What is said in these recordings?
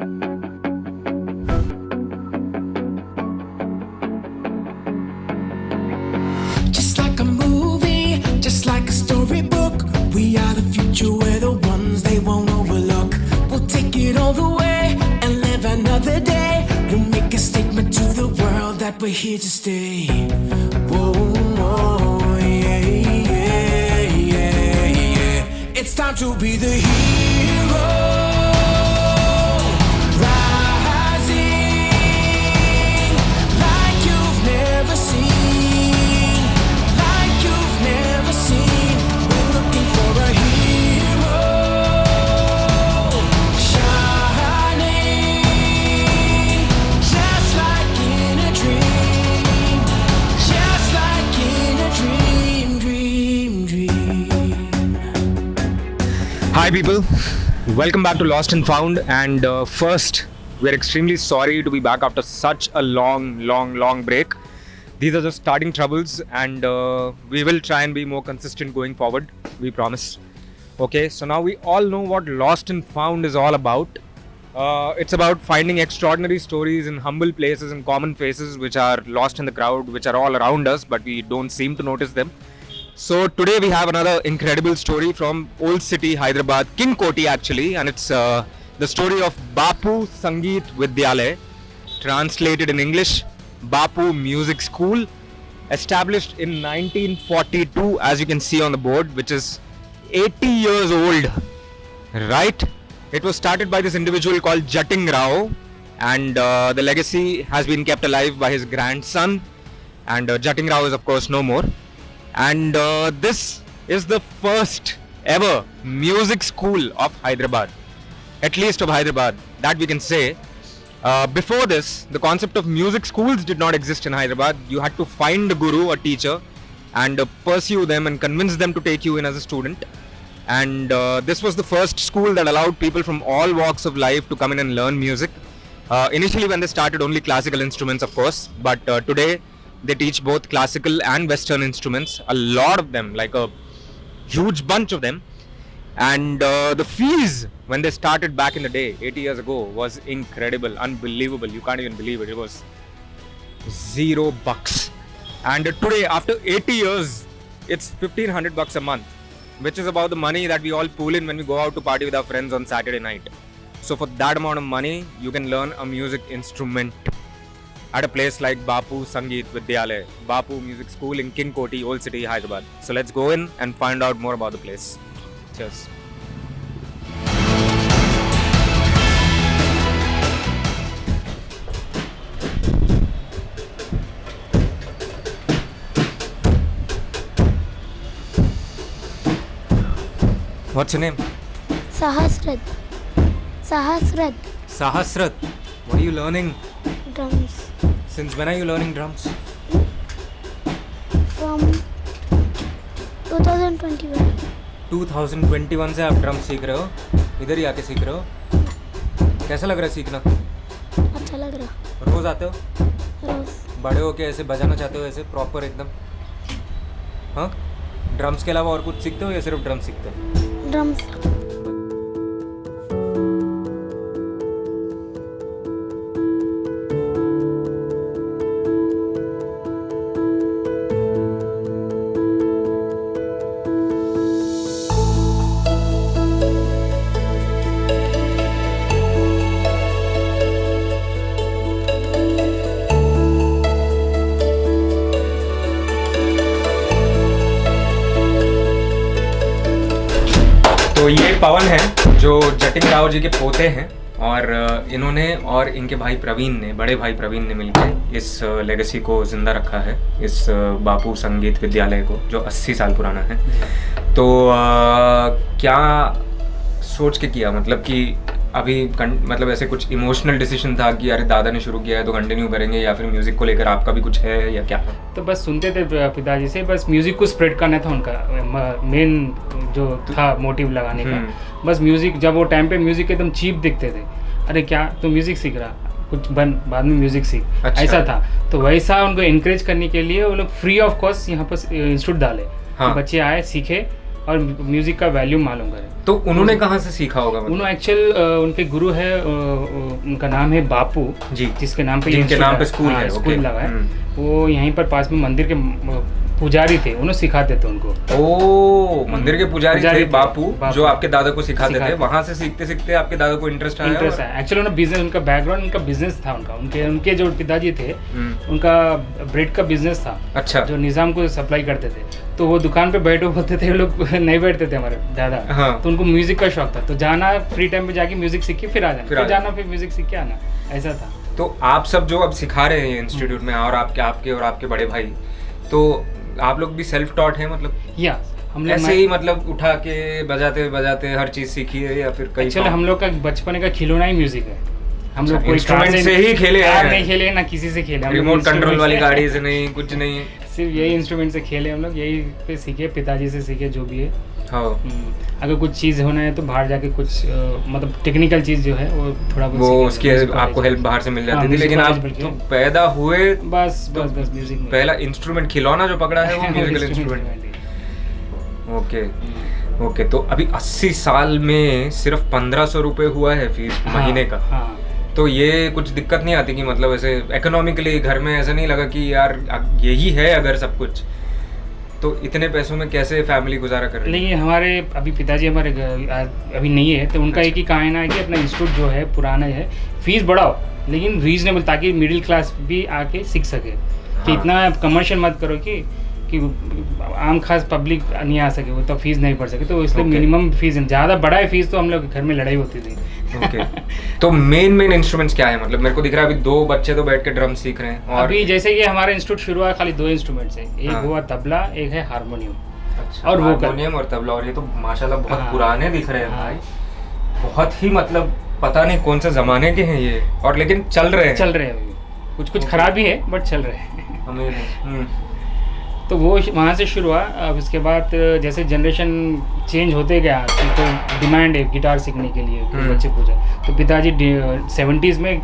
Just like a movie, just like a storybook. We are the future, we're the ones they won't overlook. We'll take it all the way and live another day. We'll make a statement to the world that we're here to stay. Whoa, whoa, yeah, yeah, yeah, yeah. It's time to be the hero. Hi people, welcome back to Lost and Found, and first, we're extremely sorry to be back after such a long break. These are just starting troubles, and we will try and be more consistent going forward, we promise. Okay, so now we all know what Lost and Found is all about. It's about finding extraordinary stories in humble places and common faces which are lost in the crowd, which are all around us, but we don't seem to notice them. So today we have another incredible story from Old City, Hyderabad, King Koti actually, and it's the story of Bapu Sangeet Vidyalaya, translated in English, Bapu Music School, established in 1942, as you can see on the board, which is 80 years old, right? It was started by this individual called Jating Rao, and the legacy has been kept alive by his grandson, and Jating Rao is of course no more. And this is the first ever music school of Hyderabad, at least of Hyderabad, that we can say. Before this, the concept of music schools did not exist in Hyderabad. You had to find a guru, a teacher, and pursue them and convince them to take you in as a student. And this was the first school that allowed people from all walks of life to come in and learn music. Initially when they started, only classical instruments of course, but today they teach both classical and Western instruments, a lot of them, like a huge bunch of them. And the fees when they started back in the day, 80 years ago, was incredible, unbelievable. You can't even believe it. It was $0. And today, after 80 years, it's $1,500 a month, which is about the money that we all pool in when we go out to party with our friends on Saturday night. So for that amount of money, you can learn a music instrument at a place like Bapu Sangeet Vidyalaya, Bapu Music School in King Koti, Old City, Hyderabad. So let's go in and find out more about the place. Cheers. What's your name? Sahasrat. Sahasrat. What are you learning? Drums. Since when are you learning drums? From 2021. 2021 से आप drum सीख रहे हो? इधर ही आके सीख रहे हो? कैसा लग रहा है सीखना? अच्छा लग रहा। रोज आते हो? रोज। बड़े हो के ऐसे बजाना चाहते हो, ऐसे प्रॉपर एकदम? हाँ? ड्रम्स के अलावा और कुछ सीखते हो या सिर्फ ड्रम सीखते हो? ड्रम्स। तो ये पवन है जो जटिंग राव जी के पोते हैं, और इन्होंने और इनके भाई प्रवीण ने, बड़े भाई प्रवीण ने मिलकर इस लेगेसी को ज़िंदा रखा है, इस बापू संगीत विद्यालय को, जो 80 साल पुराना है। तो क्या सोच के किया, मतलब कि अभी मतलब ऐसे कुछ इमोशनल डिसीजन था कि अरे दादा ने शुरू किया है तो कंटिन्यू करेंगे, या फिर म्यूज़िक को लेकर आपका भी कुछ है या क्या? तो बस सुनते थे पिताजी से, बस म्यूज़िक को स्प्रेड करना था उनका मेन जो था मोटिव लगाने का। बस म्यूज़िक, जब वो टाइम पे म्यूज़िक एकदम चीप दिखते थे, अरे क्या तो म्यूज़िक सीख रहा, कुछ बन बाद में म्यूज़िक सीख, अच्छा। ऐसा था। तो वैसा उनको इनक्रेज करने के लिए वो लोग फ्री ऑफ कॉस्ट यहाँ पर इंस्टीट्यूट डाले। हाँ। बच्चे आए, सीखे, और म्यूज़िक का वैल्यू मालूम करें। तो उन्होंने कहाँ से सीखा होगा मतलब? उन्होंने एक्चुअल उनके गुरु है, उनका नाम है बापू जी, जिसके नाम पे जिनके नाम पे स्कूल है, स्कूल ओके। लगा है। वो यहीं पर पास में मंदिर के पुजारी थे, उन्होंने सिखाते थे उनको। ओ, मंदिर के पुजारी थे बापू, बापू। जो आपके दादा को सिखाते थे। सिखाते। वहां से सीखते सीखते आपके दादा को इंटरेस्ट आया। इंटरेस्ट है एक्चुअली, उन्होंने बिजनेस, उनका बैकग्राउंड, उनका बिजनेस था उनके जो पिताजी थे उनका ब्रेड का बिजनेस था। अच्छा। जो निज़ाम को सप्लाई करते थे, तो वो दुकान पे बैठे होते थे, वो लोग नहीं बैठते थे हमारे दादा। हाँ। तो उनको म्यूजिक का शौक था, तो जाना फ्री टाइम पे जाके म्यूजिक सीख के फिर आ जाना, फिर जाना, फिर म्यूजिक सीख के आना, ऐसा था। तो आप सब जो अब सिखा रहे हैं इंस्टीट्यूट में, और आपके और आपके बड़े भाई, तो आप लोग भी सेल्फ टॉट हैं मतलब? या हम लोग ऐसे ही मतलब उठा के बजाते बजाते हर चीज सीखी है, या फिर कई? एक्चुअली हम लोग का बचपन का खिलौना ही म्यूजिक है। हम लोग कोई इंस्ट्रूमेंट से ही खेले कार हैं? नहीं खेले ना किसी से खेले, रिमोट कंट्रोल वाली गाड़ी से नहीं, कुछ नहीं, सिर्फ यही इंस्ट्रूमेंट से खेले हम लोग, यही पे सीखे, पिताजी से सीखे जो भी है। हाँ। अगर कुछ चीज़ होना है तो बाहर जाके कुछ मतलब टेक्निकल चीज़ जो है वो थोड़ा बहुत वो सीखे, उसकी म्यूजिक आपको कॉलेज हेल्प बाहर से मिल जाती हाँ, थी, लेकिन म्यूजिक आप कॉलेज तो में पैदा हुए बस म्यूजिक में पहला इंस्ट्रूमेंट खिलौना जो पकड़ा है वो म्यूजिकल इंस्ट्रूमेंट। Okay okay. तो अभी 80 साल में सिर्फ 1500 रुपये हुआ है फीस महीने का। हाँ। तो ये कुछ दिक्कत नहीं आती कि मतलब ऐसे इकोनॉमिकली घर में ऐसा नहीं लगा कि यार यही है अगर सब कुछ, तो इतने पैसों में कैसे फैमिली गुजारा कर रही है? नहीं, हमारे अभी पिताजी हमारे अभी नहीं है, तो उनका एक ही कहना है कि अपना इंस्टीट्यूट जो है पुराना है, फीस बढ़ाओ लेकिन रीजनेबल, ताकि मिडिल क्लास भी आके सीख सके। कि हाँ। इतना कमर्शियल मत करो कि आम खास पब्लिक नहीं आ सके, वो तो फीस नहीं पड़ सके, तो इसलिए मिनिमम फीस, ज़्यादा बड़ा है फीस तो हम लोग घर में लड़ाई होती थी। ओके। तो मेन इंस्ट्रूमेंट्स क्या है? मतलब मेरे को दिख रहा है अभी 2 बच्चे तो बैठ के ड्रम सीख रहे हैं, और अभी जैसे कि हमारा इंस्टीट्यूट शुरू हुआ खाली 2 इंस्ट्रूमेंट्स है, एक हाँ। हुआ तबला, एक है हारमोनियम। अच्छा, और वोकल। हारमोनियम और तबला, और ये तो माशाल्लाह बहुत हाँ। पुराने दिख रहे हैं हाँ। भाई, बहुत ही मतलब पता नहीं कौन से जमाने के हैं ये, और लेकिन चल रहे हैं। चल रहे हैं अभी, कुछ खराब भी है बट चल रहे हैं। हमें तो वो वहाँ से शुरू हुआ। अब उसके बाद जैसे जनरेशन चेंज होते गया, तो डिमांड है गिटार सीखने के लिए, बच्चे पूछे, तो पिताजी 70s में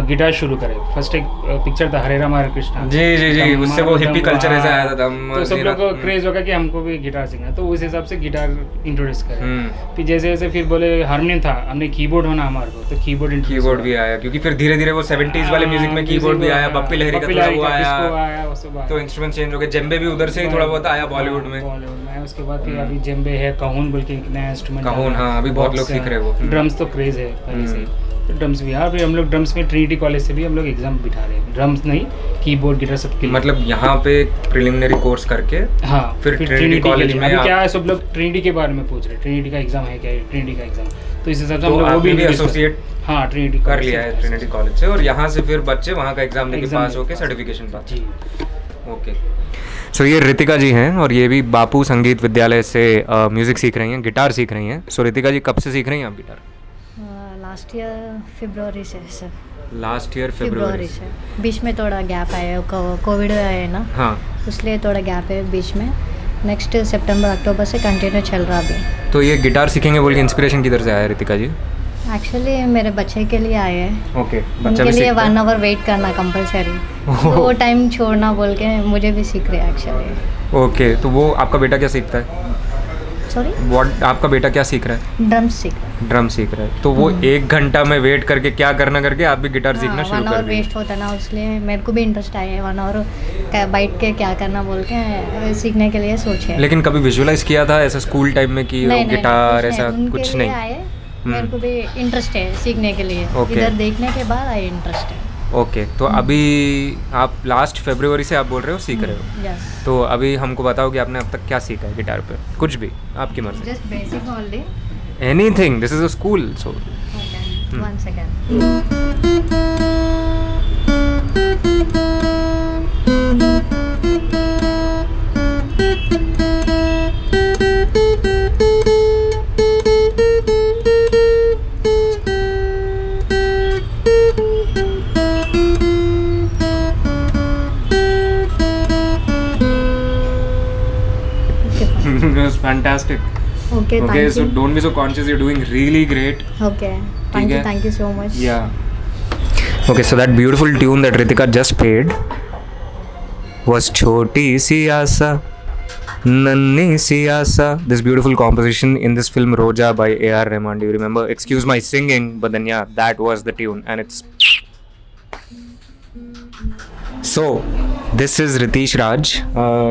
गिटार शुरू करे। फर्स्ट एक पिक्चर था हरे राम हरे कृष्णा, जी, उससे वो हिप्पी कल्चर ऐसा आया था, तो सब लोग को क्रेज होगा कि हमको भी गिटार सीखना है, तो उस हिसाब से गिटार इंट्रोड्यूस करे। फिर जैसे जैसे फिर बोले हारमोनियम था, हमने कीबोर्ड होना हमारे को, तो कीबोर्ड भी आया, क्योंकि फिर धीरे धीरे वो 70s वाले म्यूजिक में कीबोर्ड भी आया, बप्पी लहरी का थोड़ा वो आया, तो इंस्ट्रूमेंट चेंज हो गए, जेम्बे भी उधर से ही थोड़ा बहुत आया बॉलीवुड में। उसके बाद फिर अभी जेम्बे है, कहून बोल के नया इंस्ट्रूमेंट, कहून, हाँ, अभी बहुत लोग सीख रहे हैं वो। ड्रम्स तो क्रेज है पहले से, तो ड्रम्स भी। हाँ, फिर हम लोग ड्रम्स में ट्रिनिटी कॉलेज से भी हम लोग एग्जाम बिठा रहे हैं, ड्रम्स नहीं, कीबोर्ड गिटार सब के लिए। मतलब यहाँ पे प्रिलिमिनरी कोर्स करके हाँ, फिर ट्रिनिटी कॉलेज में अभी क्या है, सब लोग ट्रिनिटी के बारे में पूछ रहे हैं, ट्रिनिटी का एग्जाम है क्या, ट्रिनिटी का एग्जाम, तो इस हिसाब से हम लोग वो भी एसोसिएट हाँ ट्रिनिटी कर लिया है ट्रिनिटी कॉलेज से, और यहाँ से फिर बच्चे वहाँ का एग्जाम देके पास होके सर्टिफिकेशन पाते। जी। ओके। सो ये रितिका जी हैं, और ये भी बापू संगीत विद्यालय से म्यूज़िक सीख रही हैं, गिटार सीख रही हैं। सो रितिका जी कब से सीख रही हैं आप गिटार? लास्ट ईयर फरवरी से सर। लास्ट ईयर फरवरी से, बीच में थोड़ा गैप आया, कोविड आया है ना, हाँ, इसलिए थोड़ा गैप है बीच में। नेक्स्ट सितंबर अक्टूबर से कंटिन्यू चल रहा अभी। तो ये गिटार सीखेंगे बोल के इंस्पिरेशन किधर से आया रितिका जी? एक्चुअली मेरे बच्चे के लिए आए हैं। ओके। उनके लिए 1 आवर वेट करना कंपलसरी, तो वो टाइम छोड़ना बोल के मुझे भी सीख रहे हैं एक्चुअली। ओके। तो वो आपका बेटा क्या सीखता है? सॉरी, व्हाट आपका बेटा क्या सीख रहा है? ड्रम्स सीख रहा है। ड्रम सीख रहा है, तो वो 1 घंटा में वेट करके क्या करना करके आप भी गिटार सीखना शुरू 1 कर आवर दिए? वेस्ट होता ना, इसलिए मेरे को भी इंटरेस्ट आया है 1 आवर बैठ के क्या करना बोल के सीखने के लिए सोचे। लेकिन कभी विजुअलाइज किया था ऐसा स्कूल टाइम में कि गिटार ऐसा कुछ नहीं? आए, मेरे को भी इंटरेस्ट है सीखने के लिए, इधर देखने के बाद आए इंटरेस्ट है। ओके। तो अभी आप लास्ट फरवरी से आप बोल रहे हो सीख रहे हो, यस। तो अभी हमको बताओ कि आपने अब तक क्या सीखा है गिटार पे? कुछ भी, आपकी मर्जी। Just basic only. Anything, this is a school, so okay, 1 second. it was fantastic. Okay, Okay, thank so you. don't be so conscious, you're doing really great. Okay, thank you so much. Yeah. Okay, so that beautiful tune that Ritika just played was Choti Si Aasa. Nanni Siyasa, this beautiful composition in this film Roja by A.R. Rahman. Do you remember? Excuse my singing, but then yeah, that was the tune, and it's. So, this is Ritesh Raj,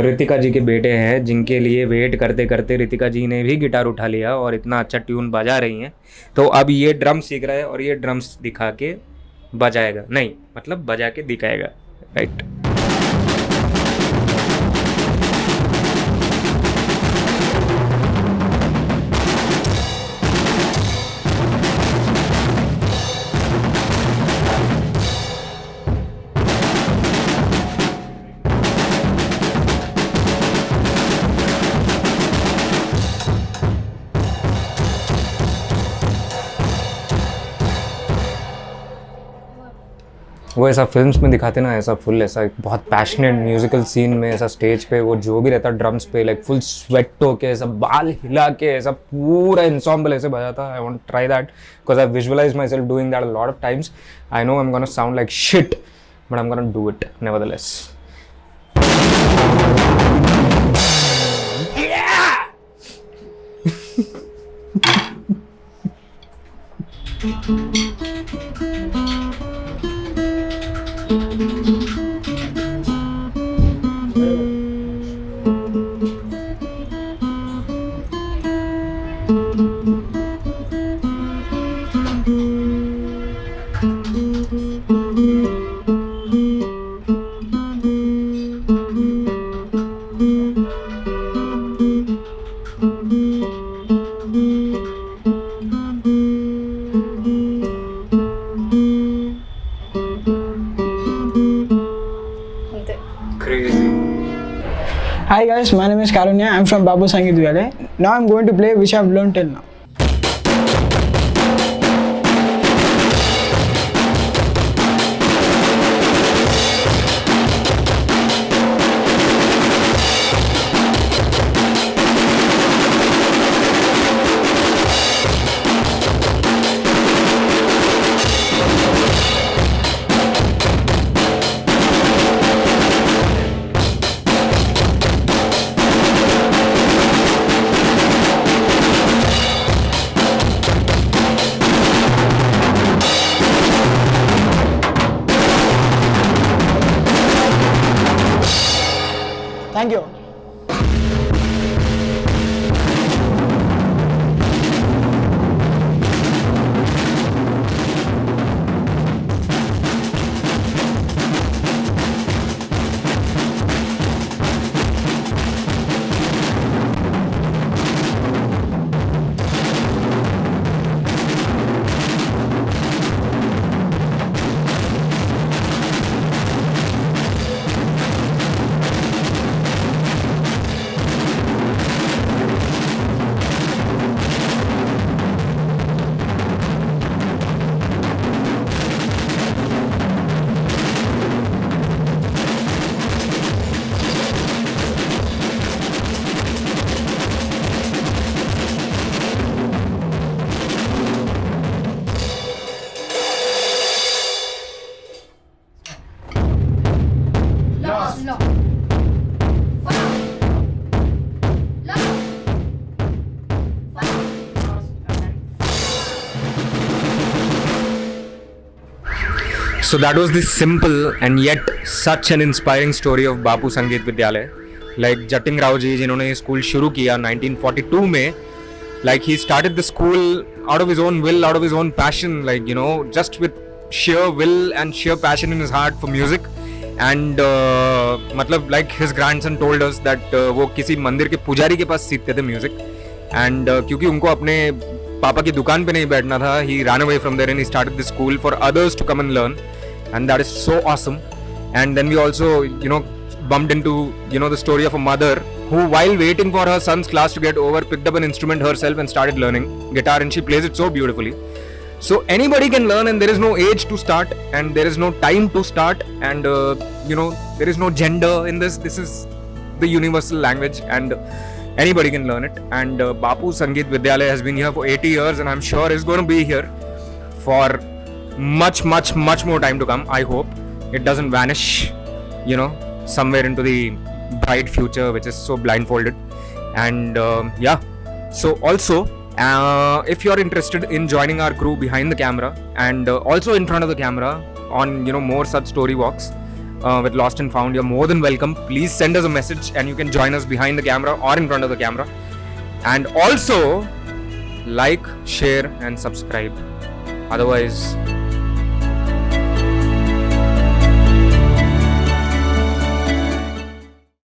Ritika ji के बेटे हैं, जिनके लिए wait करते करते रितिका जी ने भी guitar उठा लिया और इतना अच्छा ट्यून बजा रही हैं. तो अब ये ड्रम सीख रहा है और ये ड्रम्स दिखा के बजाएगा, नहीं मतलब बजा के दिखाएगा, राइट. वो ऐसा फिल्म्स में दिखाते ना, ऐसा फुल ऐसा बहुत पैशनेट म्यूजिकल सीन में ऐसा स्टेज पे वो जो भी रहता ड्रम्स पे लाइक फुल स्वेट होके ऐसा बाल हिला के ऐसा पूरा ensemble ऐसे बजाता. I want try that because I visualize myself doing that a lot of times. I know I am gonna sound like shit but I am gonna do it nevertheless. Hi guys, my name is Karunya. I'm from Babu Sangeet Vidyalaya. Now I'm going to play which I've learned till now. Thank you. So that was the simple and yet such an inspiring story of Bapu Sangeet Vidyalaya. Like Jatin Rao ji जिन्होंने ये school शुरू किया 1942 में, like he started the school out of his own will, out of his own passion, like you know, just with sheer will and sheer passion in his heart for music. And मतलब like his grandson told us that वो किसी मंदिर के पुजारी के पास सीखते थे music. And क्योंकि उनको अपने पापा की दुकान पे नहीं बैठना था, he ran away from there and he started the school for others to come and learn. And that is so awesome. And then we also, you know, bumped into, you know, the story of a mother who, while waiting for her son's class to get over, picked up an instrument herself and started learning guitar, and she plays it so beautifully. So anybody can learn, and there is no age to start, and there is no time to start, and you know, there is no gender in this. This is the universal language, and anybody can learn it. And Bapu Sangeet Vidyalaya has been here for 80 years, and I'm sure is going to be here for much more time to come. I hope it doesn't vanish, you know, somewhere into the bright future which is so blindfolded. And yeah, so also if you're interested in joining our crew behind the camera and also in front of the camera on more such story walks with Lost and Found, you're more than welcome. Please send us a message and you can join us behind the camera or in front of the camera. And also like, share and subscribe. Otherwise